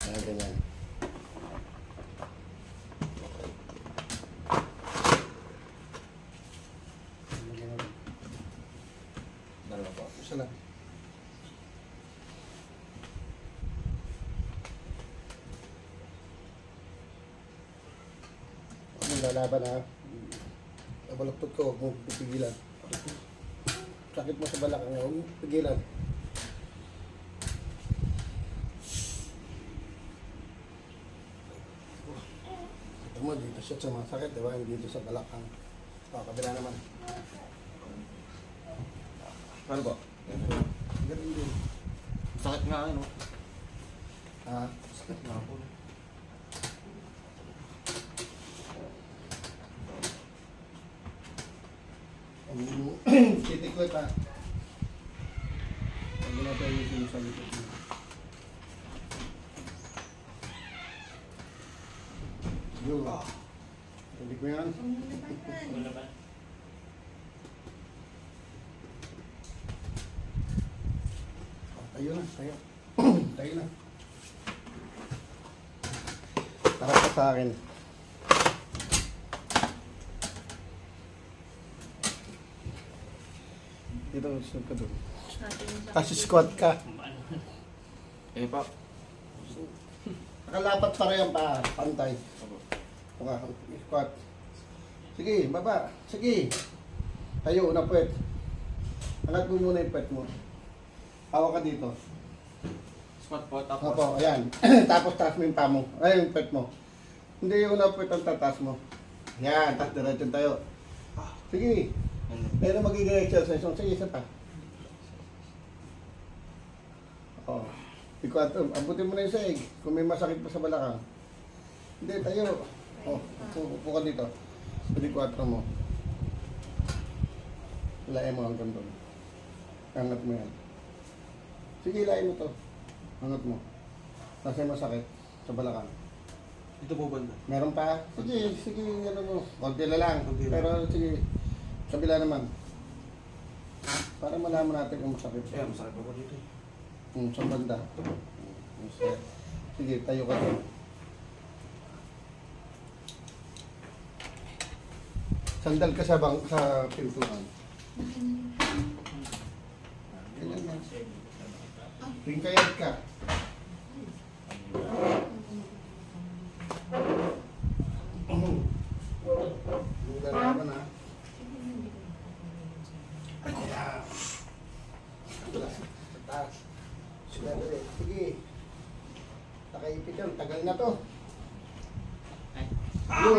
Ganyan. Dalawa po. Isa lang. Lalaban ha. Baluktot ko, huwag mo pipigilan. Sakit mo sa balakang, huwag mo pipigilan. Ito mo, dito siya sa mga sakit, diba? Dito sa balakang. O, kabila naman. Ano ba? Ganun din. Sakit nga ano? Ha? Sakit nga po. Titikot ha. Huwag mo na tayo yung sinasalikot mo. Yun. Tinik mo yan. Tayo na, tayo. Tayo na. Tara ka sa akin. Dito, sunod ka doon. Kasi squat ka. Eh pa. Nakalapat pa rin pa, pantay. Okay, squat. Sige, baba. Sige. Tayo, una puwet. Angat mo muna yung puwet mo. Hawak ka dito. Squat po, tapos. Opo, ayan. Tapos taas mo yung paa mo. Ay, yung puwet mo. Hindi yung una puwet ang tataas mo. Yan, tapos diretso tayo. Sige. Meron magiging exercise. Sige, isa pa. Oo. Abutin mo na yung saig. Kung may masakit pa sa balakang. Hindi, tayo. Upo ka dito. Pwede 4 mo. Lain mo hanggang doon. Angat mo yan. Sige, lain mo to. Angat mo. Kasi masakit sa balakang. Ito po banda. Meron pa? Sige, sige, ano mo. Konti na lang. Konti lang. Pero sige, kabila naman. Para malaman natin kung masakit. Eh, masakit po dito eh. Sa banda. Sige, tayo ka doon. Sandal ka sa pintuan. Ganyan yan. Tingkayat ka. Lugar naman ha. Ayan. Sa taas. Sige. Nakaipit yan. Tagal na to. Yo.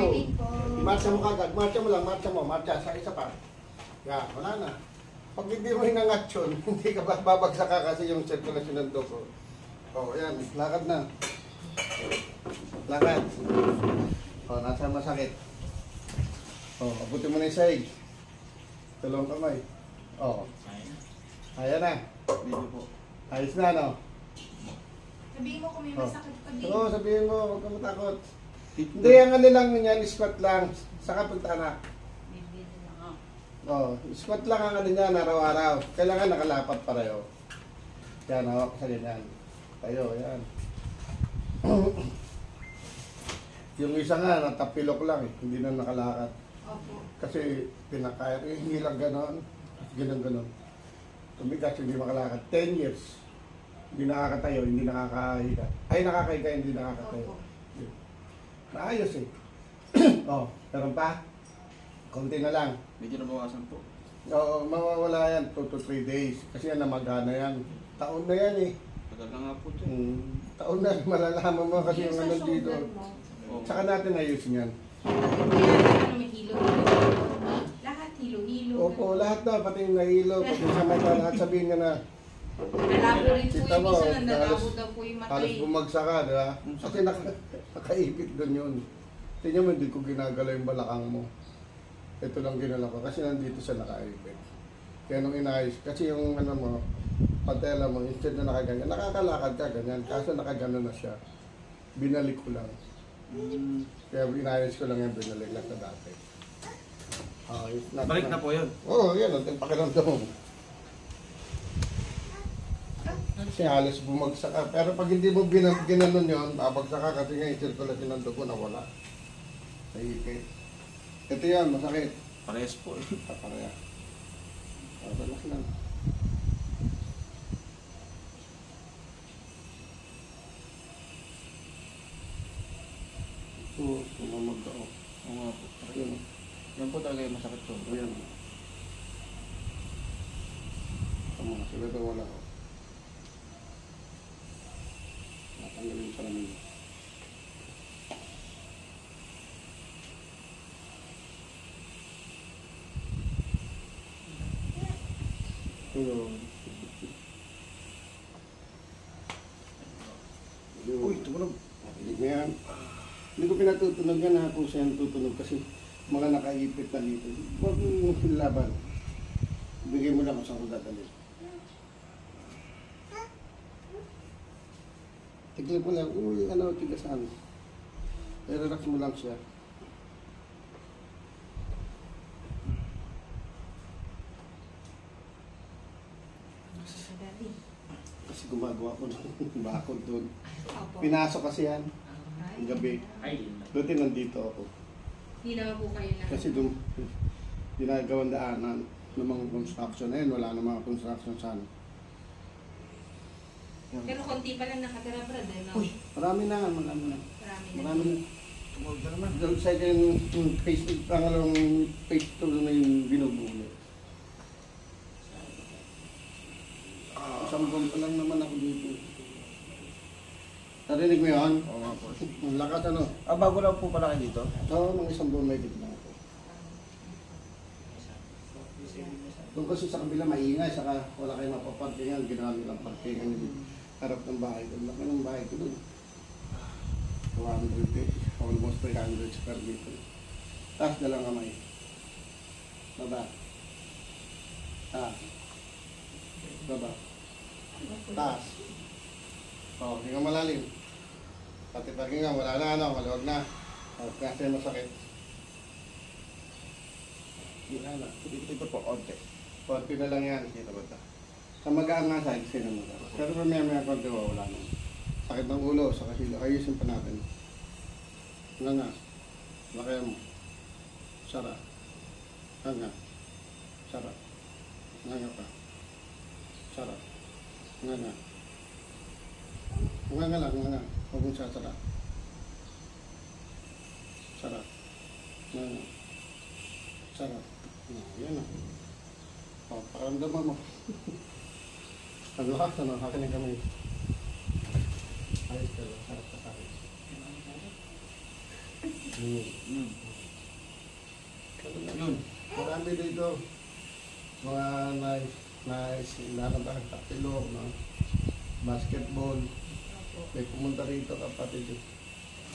Marcha mo kagad. Marcha mo lang. Marcha mo. Marcha. Sa isa pa. Yan. Wala na. Pag hindi mo hinangat yun, hindi ka babagsak ka kasi yung circulation ng dugo. O, yan. Lakad na. Lakad. O, nasa masakit. O, abutin mo na yung saig. Tulong kamay. O. Ayan na. Dito po. Ayos na, no? Sabihin mo kung may masakit ka din. Oo, sabihin mo. Huwag ka matakot. Hindi, ang ano lang yan, squat lang. Saka punta na. Oh, squat lang ang ano niyan araw-araw. Kailangan nakalapat pareho. Yan, hawak sa ganyan. Tayo, yan. Yung isa nga, natapilok lang eh. Hindi na nakalakad. Opo. Kasi pinakaya, hindi lang ganon. Ganon. Tumigas, hindi makalakad. 10 years. Hindi nakakatayo, hindi nakakahiga. Ay, nakakahiga, hindi nakakatayo. Opo. Naayos eh. Oh, meron pa? Konti na lang. Medyo nabawasan po. Oo, mawawala yan 2 to 3 days. Kasi yan, namagana yan. Taon na yan eh. Tagal na nga po ito. Taon na, malalaman mo kasi yung Sa ano dito. shoulder mo, Oh. Saka natin ayusin yan. ano may hilo-hilo. Lahat hilo-hilo. Opo, lahat na, pati yung nahilo, pati sa mata, lahat sabihin nga na, Nalabo rin po Kita yung mo, isa, nalabo halos- daw po yung mata halos eh. bumagsak ka, di ba? Kasi nakaipit doon yun. Tingnan mo, hindi ko ginagalaw yung balakang mo. Ito lang ginala ko, kasi nandito siya nakaipit. Kaya nung inayos, kasi yung ano mo, patela mo, instead na nakaganyan, nakakalakad ka ganyan, kaso nakagano na siya. Binalik ko lang. Kaya inayos ko lang yung binalik lang sa dati. Balik na po yun. Oo, yan, ang pakiramdam mo. Kasi halos bumagsak ka. Pero pag hindi mo ginanon yun, babagsak ka kasi nga yung sirkulasyon ng dugo nawala. Naipit. Ito yan, masakit. Parehas po eh. Papareha. Relax lang. Ito, tumamag ako. Oo nga po. Ayun. Yan po talaga yung masakit po. Ayan. Tama, sila daw wala ko. Natanggalin sa namin. Ayun. Uy, tumunog. Hindi mo yan. Hindi ko pinatutunog yan ha kung saan tutunog kasi mga nakaipit na dito. Huwag mong laban. Bigay mo lang kung saan ko dadalhin. Tignan mo lang, uy, ano, tigasan. I-relax mo lang siya. Sa dati. Kasi gumagawa ko ng bakod doon. Opo. Pinasok kasi yan, Ay, ang gabi. Ay, Doon din nandito ako. Hindi naman po kayo na. Kasi doon, ginagawang daanan ng mga construction. Ayun, wala na mga construction sana. Pero konti pa lang nakatira, Brad. No? Uy, marami na, marami na. Marami na. Marami na. Tumunog na naman. Doon second phase, pangalawang phase 2 na yung binubulo. Isang buwan pa lang naman ako dito. Narinig mo yun? oo nga po. Ang lakas ano? Ah, bago lang po pala kayo dito? Oo, mga isang buwan may gitna ako. Doon kasi sa kabila maingay, saka wala kayong mapaparkingan, ginawa nilang parkingan yung harap ng bahay ko. Laki ng bahay ko doon. 200 almost 300 square meter. Taas na lang kamay. Baba. Taas. Baba. Taas. Oo, hindi ka malalim. Pati parkingan, wala na ano, maluwag na. Kasi masakit. Wala na. Ito po, onte. Konti na lang yan. Dito ba ito? Sa magaan nga side, sino mo ka. Pero may konti wala na. Sakit ng ulo, sa kasilo. Ayusin pa natin. Nga. Lakayan mo. Sara. Nga. Sara. Nga pa. Sara. Nga. Nga lang, nga. Huwag mong sasara. Sara. Nga. Sara. Yan na. O, paramdaman mo. Ang lakas, ano? Akin yung kamay. Ayos ka lang. Sarap ka sa akin. Yun. Marami dito. Mga nice, lalabang tapilog, no? Basketball. May pumunta rito kapatid.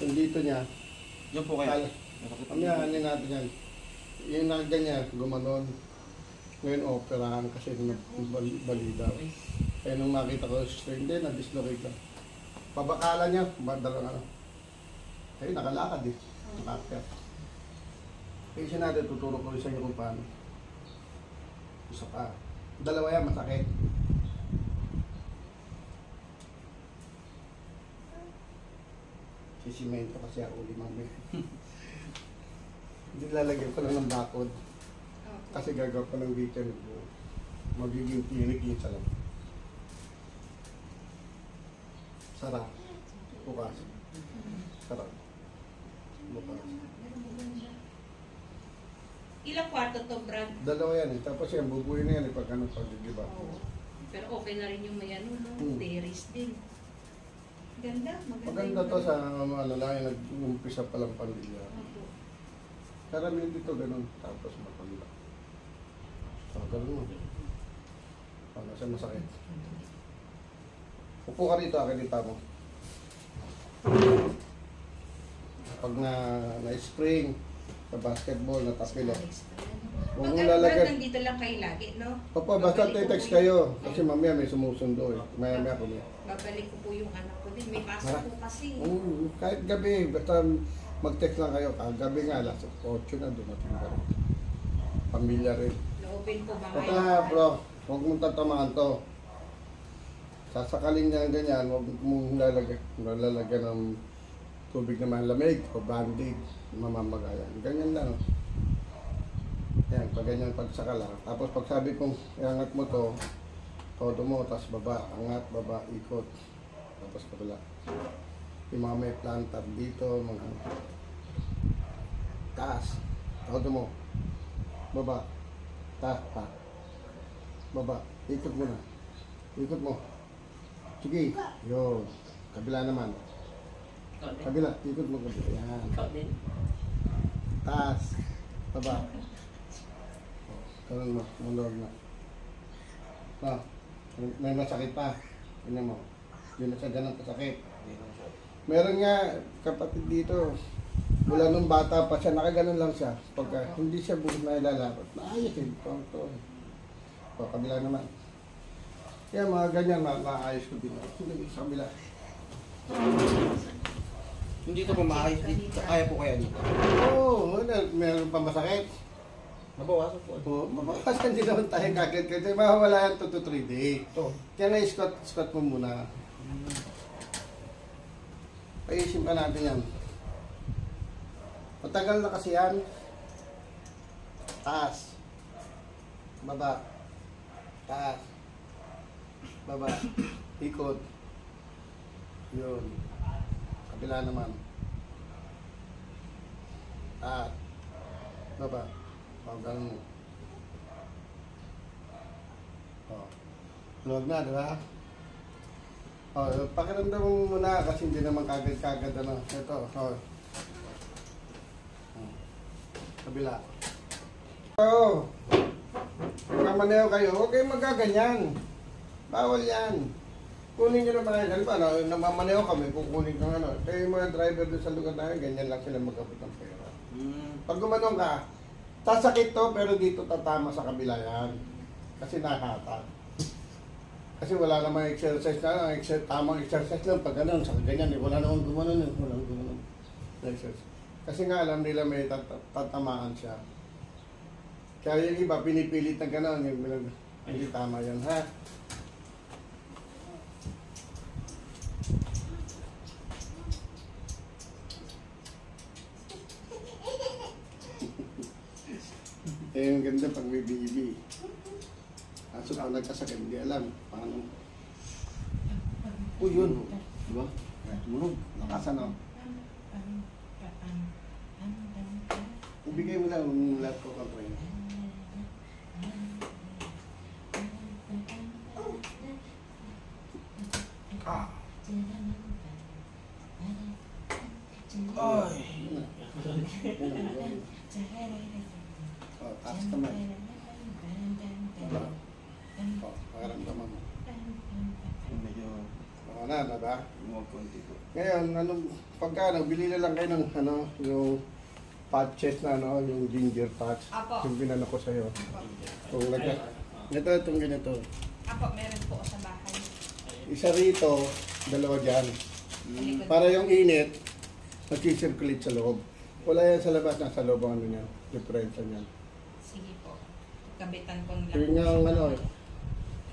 Yung dito niya, Diyan po kayo. ano natin yan. Yung nakaganyan, gumanon. Ngayon operahan kasi balidaw. Kaya nung makita ko strain din, na-dislocate lang. Pabakala niya, madalang ano. Kaya nakalakad eh. Nakakit. Kaya siya natin, tuturo ko rin sa inyo kung paano. Isa pa. Dalawa yan, masakit. Sisimento kasi ako limang may. Hindi lalagyan ko lang ng bakod. Opo. Kasi gagawin ko ng weekend. Magiging clinic yung sa lang. Sarap. Bukas. Sarap. Bukas. Ilang kwarto to, Brad? Dalawa yan eh. Tapos yan, bubuhay na yan eh pag ano, pag-iba. Oo. Pero okay na rin yung may ano, no? Hmm. Terrace din. Ganda, maganda. Maganda to sa ano lang, yung nag-umpisa palang pamilya. Opo. Karamihan dito ganun. Tapos matanda. So, ganun mo. Pag nasa masakit. Upo ka rito, akin dito mo. Pag na-spring, sa basketball, natapilo. Huwag mong Brad, lalagyan. nandito lang kayo lagi, no? Opo, basta Babalik ko text po kayo. Kasi mamaya may sumusundo eh. Maya-maya kami. Babalik ko po yung anak ko din. May pasok po kasi. Kahit gabi, basta mag-text lang kayo. Gabi nga, alas 8 na dumating ka rin. Pamilya rin. Na-open ko ba Basta bro, huwag mong tatamaan to. sasakalin niya ganyan, huwag mong lalagyan ng tubig na malamig o bandage, mamamagayan. Ganyan lang. Yan, pag ganyan pagsakal lang. Tapos pag sabi kong iangat mo to, todo mo, tapos baba, angat, baba, ikot. Tapos kabila. Yung mga may plantar dito, mga taas, todo mo, baba, taas, pa, baba, ikot mo na. Ikot mo. Sige, yun. Kabila naman. Kabila, ikot mo kabila. Yan. Taas, baba. Ganun mo, mulog na. May masakit pa. Tingnan mo. Hindi na siya ganun kasakit. Meron nga kapatid dito. Mula nung bata pa siya, nakaganon lang siya. Pagka hindi siya bukas na ilalapot. Naayos eh. O, kabila naman. Kaya mga ganyan, maayos ko din. Sige, sa kabila. Hindi ito po maayos dito. Kaya po kaya dito. Oo, meron pa masakit. Nabawasan po. Oo, mabawasan din naman tayo kagad kasi mawawala yan 2 to 3 days. Ito. Kaya nga squat mo muna. Paisin pa natin yan. Matagal na kasi yan. Taas. Baba. Taas. Baba. Ikot. Yun. Kabila naman. Taas. Baba. Ganun mo. Luwag na, di ba? Pakiramdam mo muna kasi hindi naman kagad-kagad ano. Ito, kabila. Mamaneo kayo, huwag kayong magaganyan. Bawal yan. Kunin nyo naman kayo. Halimbawa, namamaneo kami, kukunin kang ano. Kaya yung mga driver doon sa lugar namin, ganyan lang sila mag-abot ng pera. Pag gumanong ka, sasakit to, pero dito tatama sa kabila yan. Kasi nakata. Kasi wala namang exercise na, tamang exercise lang pag ganun, sa ganyan, wala namang gumanon, walang gumanon. Kasi nga alam nila may tatamaan siya. Kaya yung iba, pinipilit na ganun, hindi tama yan, ha? Eh, yung ganda pag may baby. Kaso pag nagkasakit, hindi alam. Paano? Yun. Diba? Tumunog. Nakasan o. Ibigay mo lang yung lahat ko kang train. Ay. Taas kamay. Pakaramdaman mo. Medyo Diba? konti po. Ngayon, bili na lang kayo ng yung patches na yung ginger patch. Apo. Yung binano ko sa'yo. Itong ganito. Apo, meron po sa bahay. Isa rito, dalawa dyan. Para yung init, mag-circulate sa loob. Wala yan sa labas, nasa loob ang ano niyan. Diferensya niyan. Sige po. Kabitan ko lang. Yung nga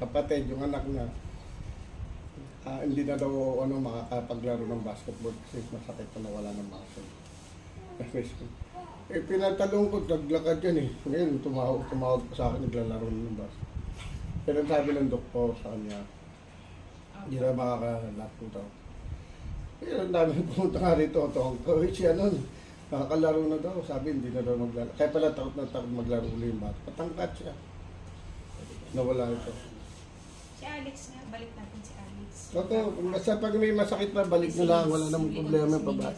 kapatid, yung anak niya, hindi na daw makakapaglaro ng basketball kasi masakit na nawala ng muscle. Pinatalong ko, naglakad yan eh. Ngayon, tumawag pa sa akin, naglalaro ng basketball. Pero sabi ng doktor sa kanya, hindi na makakalap po daw. Pero ang dami pumunta nga rito, siya nun, nakakalaro na daw. Sabi, hindi na daw maglaro. Kaya pala takot na takot maglaro ulit yung bata. Patangkat siya. Nawala ito. Si Alex nga, balik natin si Alex. Basta pag may masakit na, balik na lang. Wala namang problema pa ba?